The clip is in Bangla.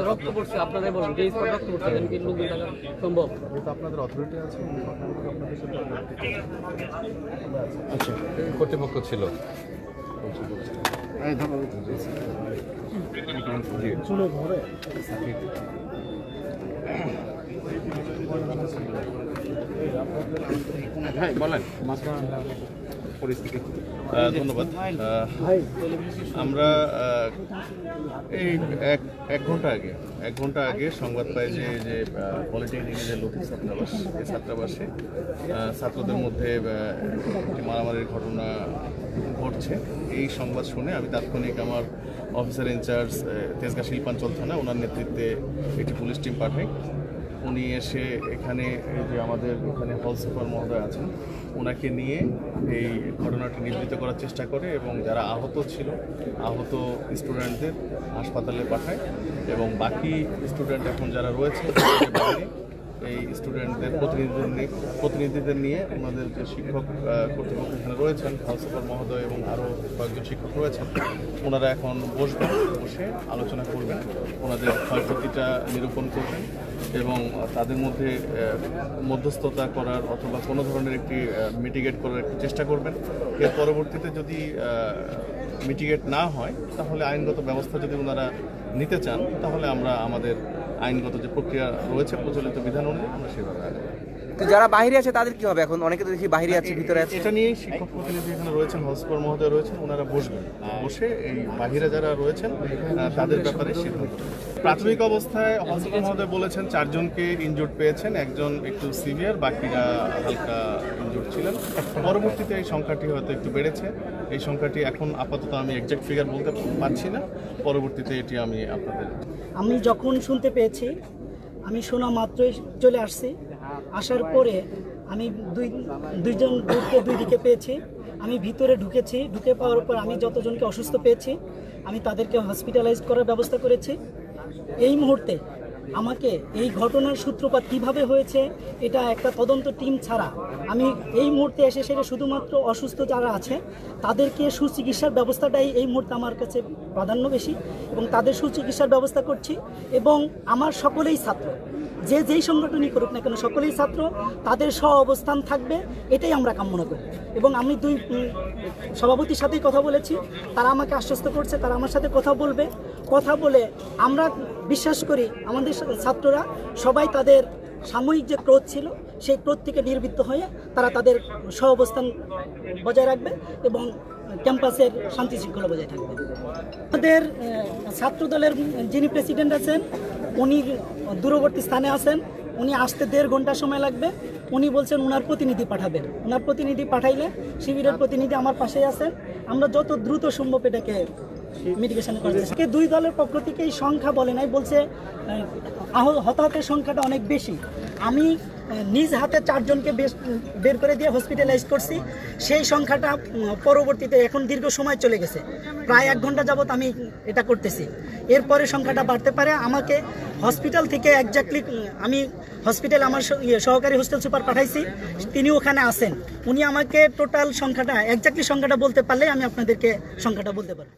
রক্ত পড়ছে, আপনারাই বলেন যে স্পট রক্ত পড়ছে, কি লোকজন থাকা সম্ভব? যেহেতু আপনাদের অথরিটি আছে, আপনাদের সাথে আচ্ছা, কর্তৃপক্ষ ছিল। বলেন পরিস্থিতি। ধন্যবাদ। আমরা এই এক ঘন্টা আগে সংবাদ পাই যে পলিটেকনিকের যে লতিফ ছাত্রাবাস, এই ছাত্রাবাসে ছাত্রদের মধ্যে একটি মারামারির ঘটনা ঘটছে। এই সংবাদ শুনে আমি তাৎক্ষণিক আমার অফিসার ইনচার্জ তেজগাঁ শিল্পাঞ্চল থানা, ওনার নেতৃত্বে একটি পুলিশ টিম পাঠাই। উনি এসে এখানে যে আমাদের এখানে হল সুপার মহোদয় আছেন, ওনাকে নিয়ে এই ঘটনাটি নিবৃত্ত করার চেষ্টা করে এবং যারা আহত ছিল, আহত স্টুডেন্টদের হাসপাতালে পাঠায় এবং বাকি স্টুডেন্ট এখন যারা রয়েছে বাইরে এই স্টুডেন্টদের প্রতিনিধিদের নিয়ে ওনাদের যে শিক্ষক কর্তৃপক্ষ এখানে রয়েছেন, হল সুপার মহোদয় এবং আরও কয়েকজন শিক্ষক রয়েছেন, ওনারা এখন বসে আলোচনা করবেন, ওনাদের ক্ষয়ক্ষতিটা নিরূপণ করবেন এবং তাদের মধ্যে মধ্যস্থতা করার অথবা কোনো ধরনের একটি মিটিগেট করার একটি চেষ্টা করবেন। এর পরবর্তীতে যদি মিটিগেট না হয় তাহলে আইনগত ব্যবস্থা যদি ওনারা নিতে চান তাহলে আমরা আমাদের আইনগত যে প্রক্রিয়া রয়েছে প্রচলিত বিধান অনুযায়ী আমরা সেভাবে আগাবো। তো যারা বাইরে আছে তাদের কি হবে? এখন অনেকে তো দেখি বাইরে আছে, ভিতরে আছে। এটা নিয়েই শিক্ষক প্রতিনিধি এখানে রয়েছেন, হল সুপার মহোদয় রয়েছেন, ওনারা বসবেন, বসে এই বাহিরে যারা রয়েছেন তাদের ব্যাপারে সিদ্ধান্ত। প্রাথমিক অবস্থায় হল সুপার মহোদয় বলেছেন 4 জনকে ইনজুর্ড পেয়েছেন, একজন একটু সিভিয়ার, বাকিরা হালকা ইনজুর্ড ছিলেন। পরবর্তীতে এই সংখ্যাটি হয়তো একটু বেড়েছে। এই সংখ্যাটি এখন আপাতত আমি এক্সাক্ট ফিগার বলতে পারছি না, পরবর্তীতে এটি আমি যখন শুনতে পেয়েছি আমি শোনা মাত্রই চলে আসছি। আসার পরে আমি দুইজন গ্রুপকে দুই দিকে পেয়েছি। আমি ভিতরে ঢুকে পাওয়ার পর আমি যতজনকে অসুস্থ পেয়েছি আমি তাদেরকে হসপিটালাইজড করার ব্যবস্থা করেছি। এই মুহূর্তে আমাকে এই ঘটনার সূত্রপাত কিভাবে হয়েছে এটা একটা তদন্ত টিম ছাড়া আমি এই মুহূর্তে এসে সেটা শুধুমাত্র অসুস্থ যারা আছে তাদেরকে সুচিকিৎসার ব্যবস্থাটাই এই মুহূর্তে আমার কাছে প্রাধান্য বেশি এবং তাদের সুচিকিৎসার ব্যবস্থা করছি। এবং আমার সকলেই ছাত্র, যেই সংগঠনই করুক না কেন সকলেই ছাত্র, তাদের স্ব অবস্থান থাকবে, এটাই আমরা কামনা করি। এবং আমি 2 সভাপতির সাথেই কথা বলেছি, তারা আমাকে আশ্বস্ত করছে তারা আমার সাথে কথা বলে আমরা বিশ্বাস করি আমাদের ছাত্ররা সবাই তাদের সাময়িক যে ক্রোধ ছিল সেই ক্রোধ থেকে নির্বৃত্ত হয়ে তারা তাদের স্ব অবস্থান বজায় রাখবে এবং ক্যাম্পাসের শান্তি শৃঙ্খলা বজায় থাকবে। আমাদের ছাত্রদলের যিনি প্রেসিডেন্ট আছেন উনি দূরবর্তী স্থানে আছেন, উনি আসতে 1.5 ঘন্টা সময় লাগবে। উনি বলছেন ওনার প্রতিনিধি পাঠাবেন, ওনার প্রতিনিধি পাঠাইলে শিবিরের প্রতিনিধি আমার পাশেই আছেন, আমরা যত দ্রুত সম্ভব এটাকে মিটিগেশন করতে। 2 দলের পক্ষ থেকে এই সংখ্যা বলে নাই, বলছে হতাহতের সংখ্যাটা অনেক বেশি। আমি নিজ হাতে 4 জনকে বের করে দিয়ে হসপিটালাইজ করছি। সেই সংখ্যাটা পরবর্তীতে এখন দীর্ঘ সময় চলে গেছে, প্রায় 1 ঘন্টা যাবত আমি এটা করতেছি। এরপরে সংখ্যাটা বাড়তে পারে। আমাকে হসপিটাল থেকে একজাক্টলি আমি হসপিটাল আমার সহকারী হোস্টেল সুপার পাঠাইছি, তিনি ওখানে আছেন, উনি আমাকে টোটাল সংখ্যাটা একজাক্টলি সংখ্যাটা বলতে পারলে আমি আপনাদেরকে সংখ্যাটা বলতে পারবো।